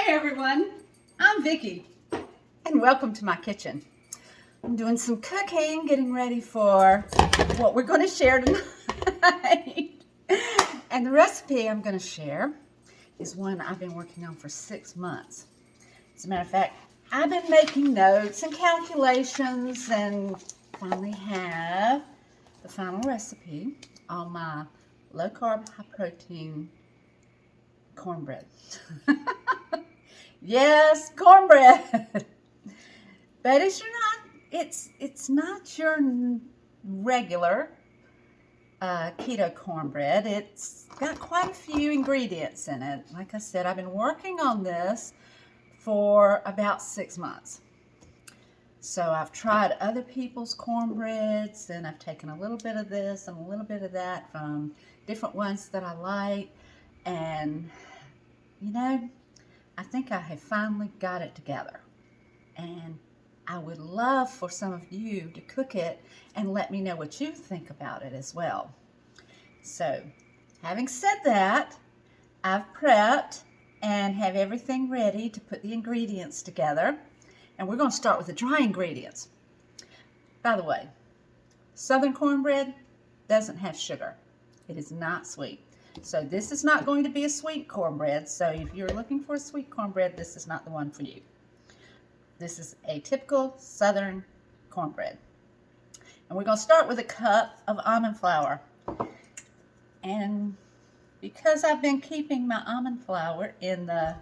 Hi everyone, I'm Vicki and welcome to my kitchen. I'm doing some cooking, getting ready for what we're going to share tonight. And the recipe I'm going to share is one I've been working on for 6 months. As a matter of fact, I've been making notes and calculations and finally have the final recipe on my low-carb, high-protein cornbread. Yes, cornbread. But it's not your regular keto cornbread. It's got quite a few ingredients in it. Like I said, I've been working on this for about 6 months. So I've tried other people's cornbreads, and I've taken a little bit of this and a little bit of that from different ones that I like. And, you know, I think I have finally got it together. And I would love for some of you to cook it and let me know what you think about it as well. So, having said that, I've prepped and have everything ready to put the ingredients together. And we're going to start with the dry ingredients. By the way, Southern cornbread doesn't have sugar. It is not sweet. So this is not going to be a sweet cornbread. So if you're looking for a sweet cornbread, this is not the one for you. This is a typical Southern cornbread. And we're going to start with a cup of almond flour. And because I've been keeping my almond flour in the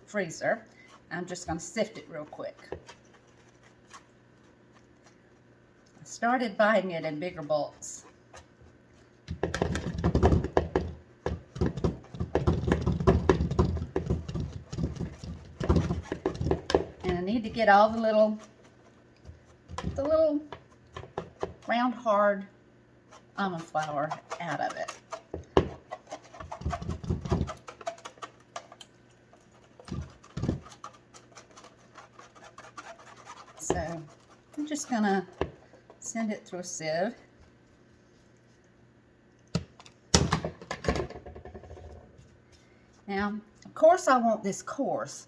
freezer, I'm just going to sift it real quick. I started buying it in bigger bulks. And I need to get all the little round hard almond flour out of it. So I'm just going to send it through a sieve. Now, of course I want this coarse,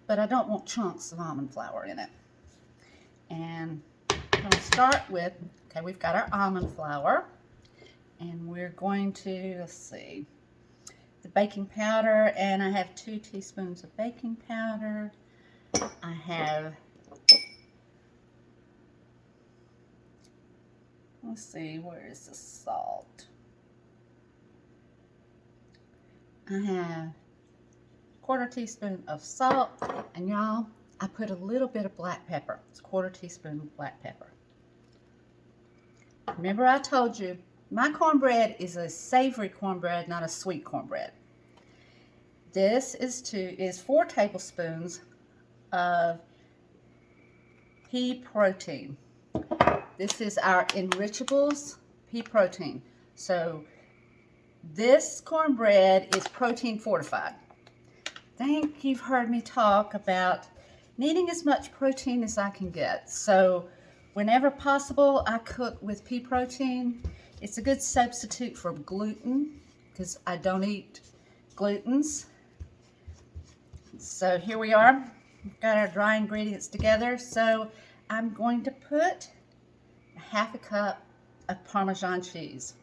but I don't want chunks of almond flour in it. And I'm going to start with, okay, we've got our almond flour, and we're going to, let's see, the baking powder, and I have 2 teaspoons of baking powder. I have, let's see, where is the salt? I have 1/4 teaspoon of salt, and y'all, I put a little bit of black pepper. It's 1/4 teaspoon of black pepper. Remember I told you, my cornbread is a savory cornbread, not a sweet cornbread. This is 4 tablespoons of pea protein. This is our Enrichables pea protein. So this cornbread is protein fortified. I think you've heard me talk about needing as much protein as I can get. So whenever possible, I cook with pea protein. It's a good substitute for gluten because I don't eat glutens. So here we are. We've got our dry ingredients together. So I'm going to put 1/2 cup of Parmesan cheese.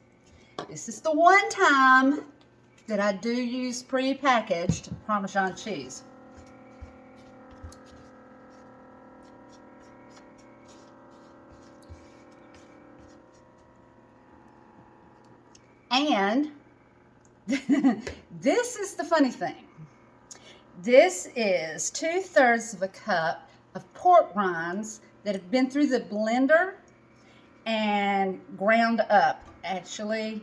This is the one time that I do use pre-packaged Parmesan cheese. And this is the funny thing. This is 2/3 of a cup of pork rinds that have been through the blender and ground up. Actually,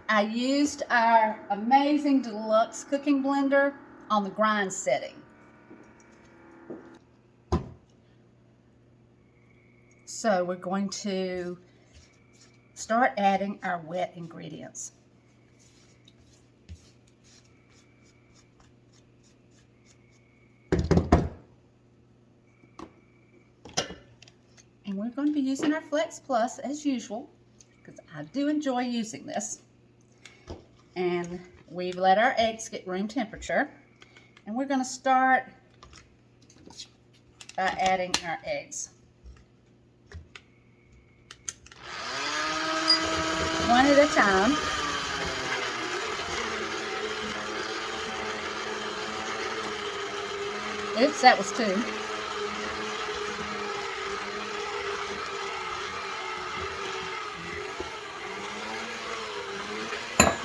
I used our amazing deluxe cooking blender on the grind setting. So we're going to start adding our wet ingredients. And we're going to be using our Flex Plus as usual, because I do enjoy using this. And we've let our eggs get room temperature. And we're going to start by adding our eggs. One at a time. Oops, that was 2.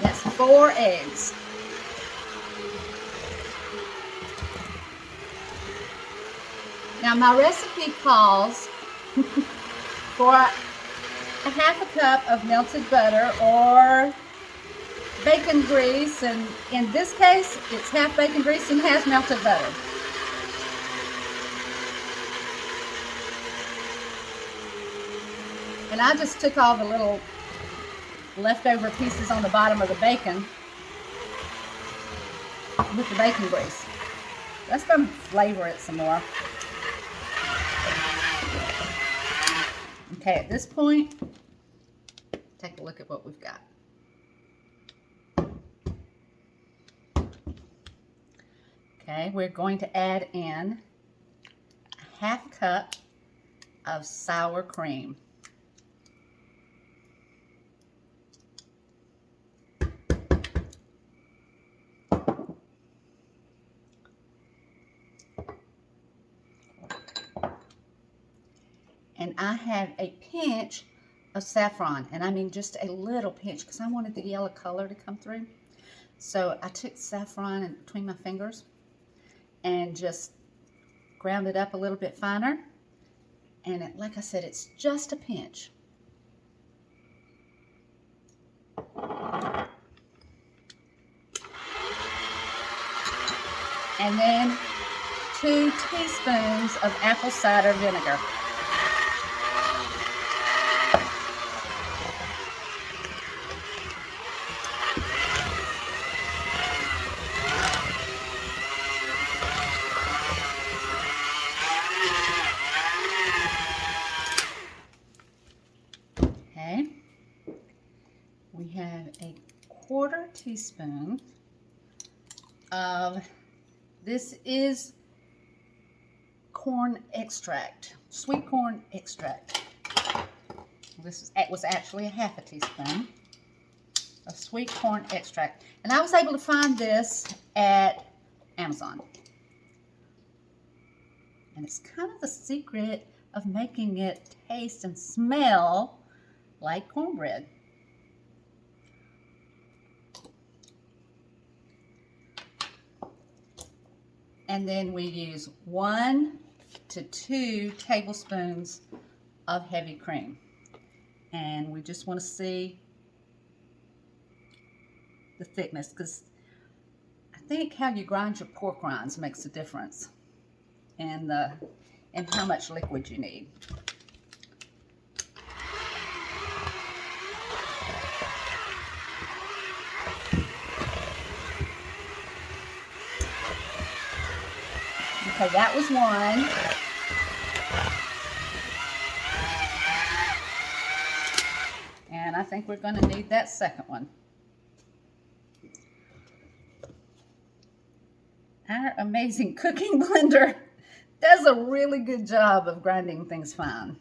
That's 4 eggs. Now my recipe calls for a half a cup of melted butter or bacon grease, and in this case it's half bacon grease and half melted butter. And I just took all the little leftover pieces on the bottom of the bacon with the bacon grease. That's going to flavor it some more. Okay, at this point, take a look at what we've got. Okay, we're going to add in a half cup of sour cream. And I have a pinch of saffron, and I mean just a little pinch because I wanted the yellow color to come through. So I took saffron in between my fingers and just ground it up a little bit finer. And like I said, it's just a pinch. And then 2 teaspoons of apple cider vinegar. Okay, we have a 1/4 teaspoon of, this is corn extract, sweet corn extract. This was actually a half a teaspoon of sweet corn extract. And I was able to find this at Amazon. And it's kind of the secret of making it taste and smell like cornbread. And then we use 1 to 2 tablespoons of heavy cream. And we just want to see the thickness, because I think how you grind your pork rinds makes a difference in how much liquid you need. Okay, that was 1. And I think we're going to need that second one. Our amazing cooking blender does a really good job of grinding things fine.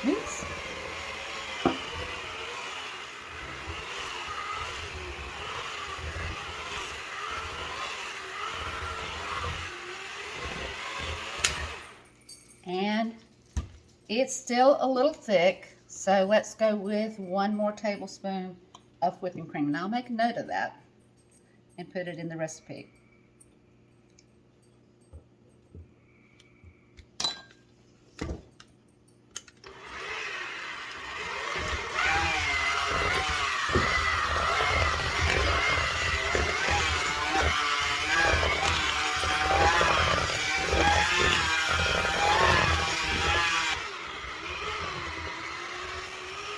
Oops. And it's still a little thick, so let's go with 1 more tablespoon of whipping cream. And I'll make a note of that and put it in the recipe.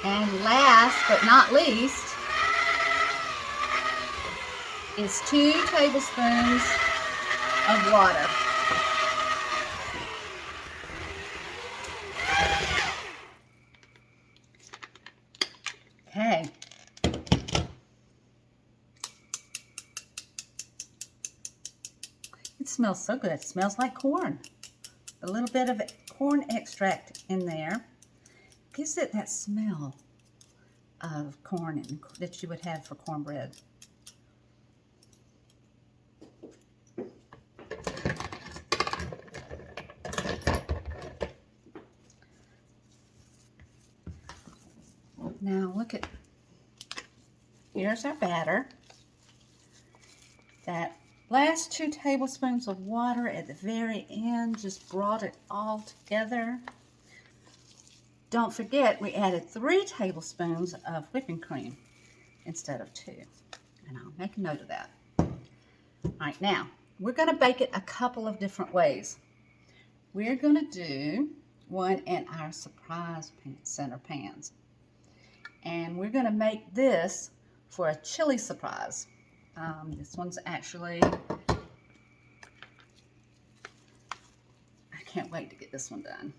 And last but not least is 2 tablespoons of water. Okay. It smells so good. It smells like corn. A little bit of corn extract in there gives it that smell of corn that you would have for cornbread. Now look at, here's our batter. That last 2 tablespoons of water at the very end just brought it all together. Don't forget, we added 3 tablespoons of whipping cream instead of 2. And I'll make a note of that. All right, now, we're going to bake it a couple of different ways. We're going to do one in our surprise center pans. And we're going to make this for a chili surprise. This one's actually, I can't wait to get this one done.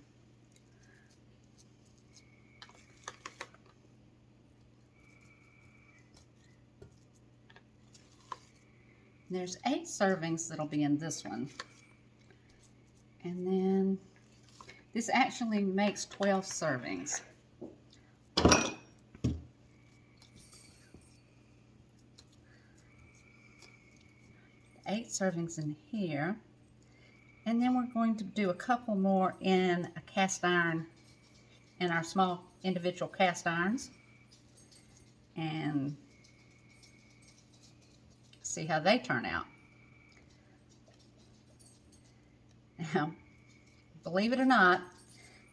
There's 8 servings that'll be in this one. And then this actually makes 12 servings. 8 servings in here, and then we're going to do a couple more in a cast iron, in our small individual cast irons, and see how they turn out. Now, believe it or not,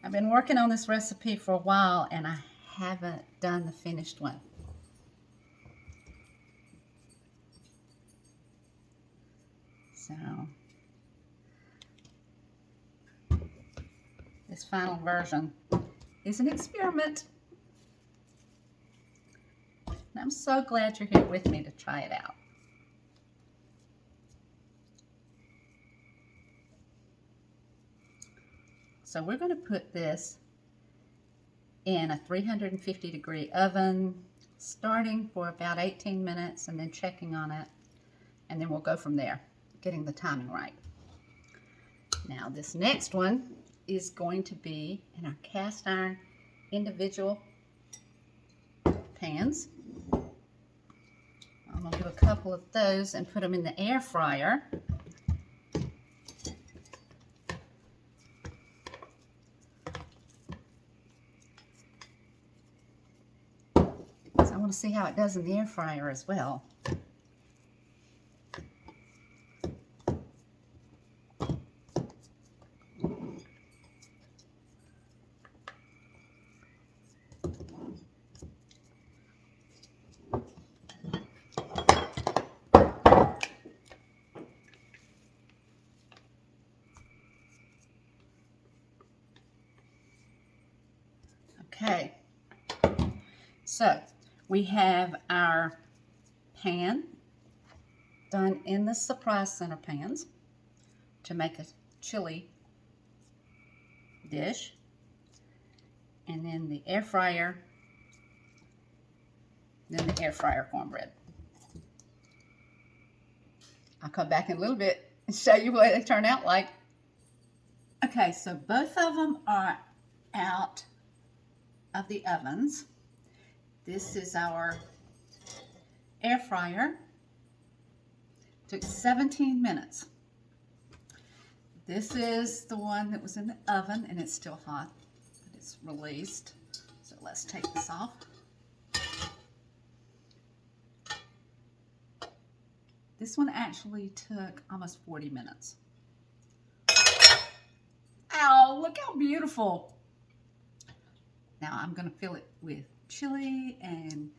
I've been working on this recipe for a while and I haven't done the finished one. So, this final version is an experiment. And I'm so glad you're here with me to try it out. So we're going to put this in a 350-degree oven, starting for about 18 minutes and then checking on it. And then we'll go from there, getting the timing right. Now this next one is going to be in our cast iron individual pans. I'm going to do a couple of those and put them in the air fryer. So I want to see how it does in the air fryer as well. Okay, so we have our pan done in the surprise center pans to make a chili dish, and then the air fryer, then the air fryer cornbread. I'll come back in a little bit and show you what they turn out like. Okay, so both of them are out of the ovens. This is our air fryer. Took 17 minutes. This is the one that was in the oven and it's still hot, but it's released. So let's take this off. This one actually took almost 40 minutes. Ow, look how beautiful. Now I'm going to fill it with chili and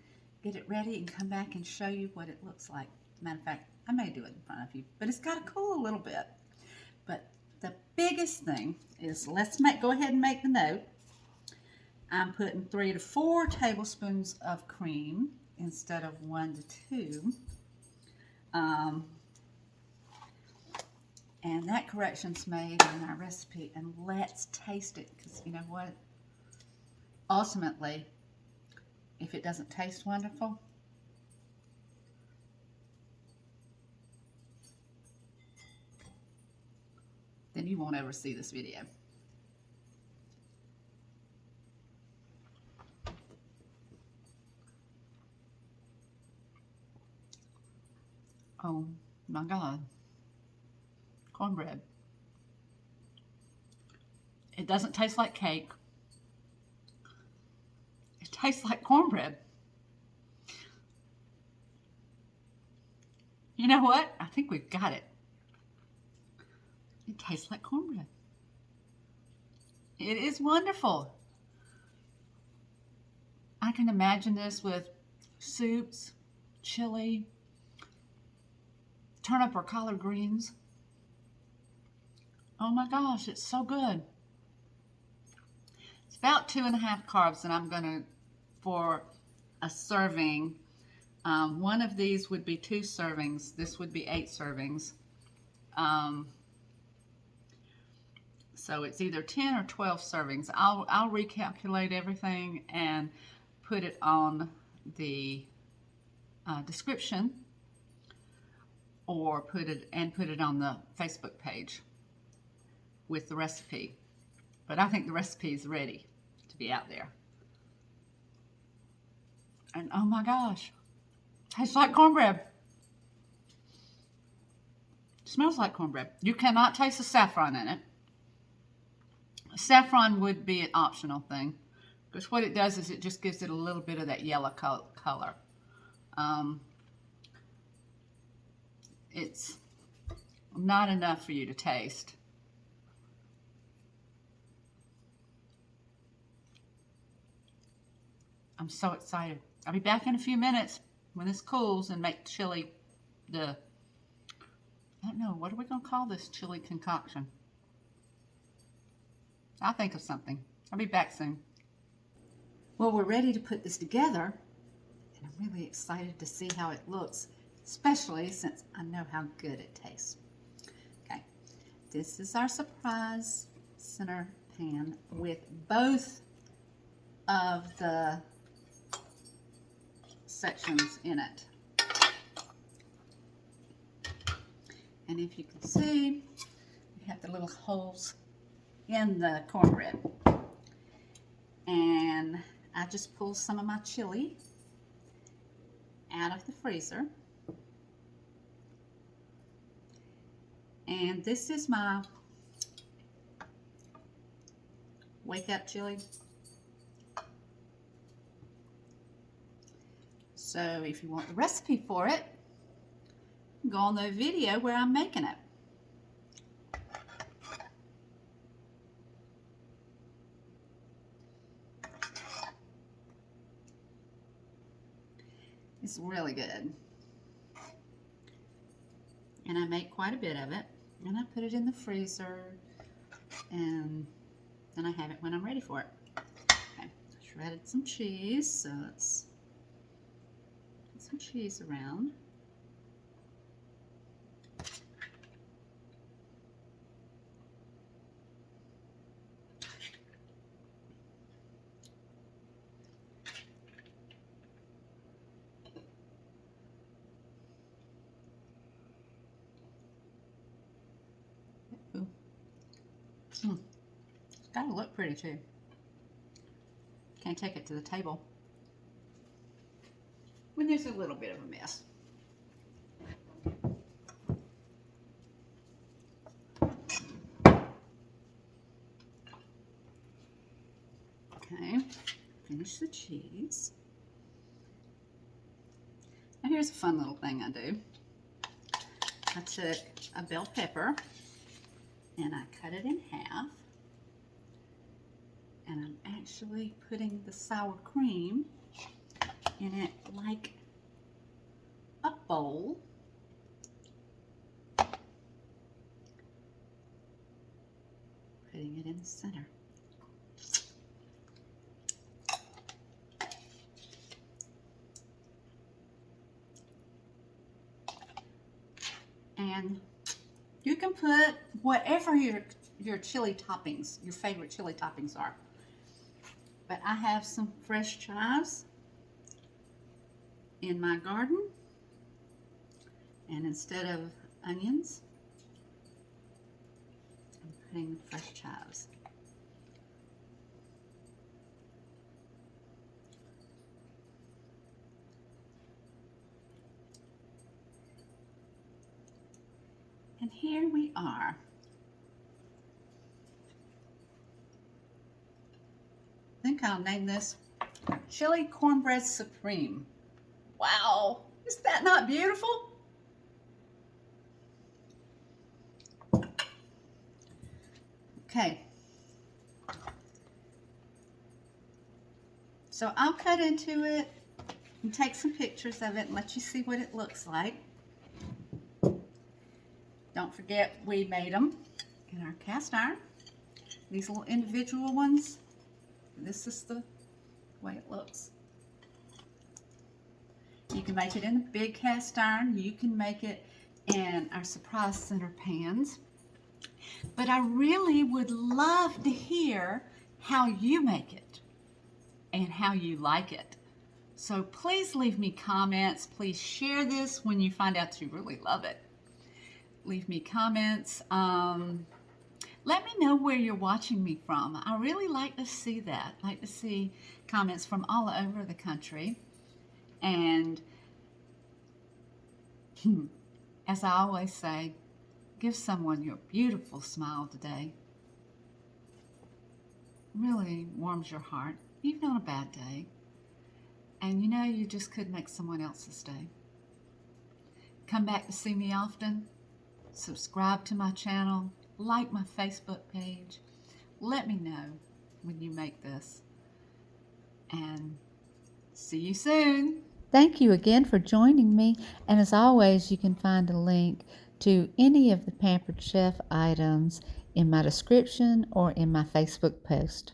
get it ready and come back and show you what it looks like. Matter of fact, I may do it in front of you, but it's got to cool a little bit. But the biggest thing is, let's go ahead and make the note. I'm putting 3 to 4 tablespoons of cream instead of 1 to 2. And that correction's made in our recipe, and let's taste it, because you know what? Ultimately, if it doesn't taste wonderful, then you won't ever see this video. Oh my God. Cornbread. It doesn't taste like cake. It tastes like cornbread. You know what? I think we've got it. It tastes like cornbread. It is wonderful. I can imagine this with soups, chili, turnip or collard greens. Oh my gosh, it's so good. It's about 2.5 carbs, and I'm gonna, for a serving, one of these would be 2 servings. This would be 8 servings. So it's either 10 or 12 servings. I'll recalculate everything and put it on the description, or put it on the Facebook page with the recipe. But I think the recipe is ready to be out there. And oh my gosh, tastes like cornbread. Smells like cornbread. You cannot taste the saffron in it. Saffron would be an optional thing, because what it does is it just gives it a little bit of that yellow color. It's not enough for you to taste. I'm so excited. I'll be back in a few minutes when this cools and make chili, I don't know, what are we going to call this chili concoction? I'll think of something. I'll be back soon. Well, we're ready to put this together, and I'm really excited to see how it looks, especially since I know how good it tastes. Okay, this is our surprise center pan with both of the sections in it. And if you can see, we have the little holes in the cornbread. And I just pulled some of my chili out of the freezer. And this is my wake up chili. So if you want the recipe for it, go on the video where I'm making it. It's really good. And I make quite a bit of it. And I put it in the freezer. And then I have it when I'm ready for it. Okay, shredded some cheese. So let's put some cheese around. It's got to look pretty too. Can't take it to the table when there's a little bit of a mess. Okay, finish the cheese. Now here's a fun little thing I do. I took a bell pepper and I cut it in half, and I'm actually putting the sour cream in it like a bowl. Putting it in the center. And you can put whatever your chili toppings, your favorite chili toppings are. But I have some fresh chives in my garden, and instead of onions, I'm putting fresh chives. And here we are. I think I'll name this Chili Cornbread Supreme. Wow, is that not beautiful? Okay. So I'll cut into it and take some pictures of it and let you see what it looks like. Don't forget, we made them in our cast iron. These little individual ones. This is the way it looks. You can make it in the big cast iron. You can make it in our surprise center pans. But I really would love to hear how you make it and how you like it. So please leave me comments. Please share this when you find out you really love it. Leave me comments. Let me know where you're watching me from. I really like to see that. I like to see comments from all over the country. And as I always say, give someone your beautiful smile today. Really warms your heart, even on a bad day. And you know, you just could make someone else's day. Come back to see me often. Subscribe to my channel. Like my Facebook page. Let me know when you make this. And see you soon. Thank you again for joining me. And as always, you can find a link to any of the Pampered Chef items in my description or in my Facebook post.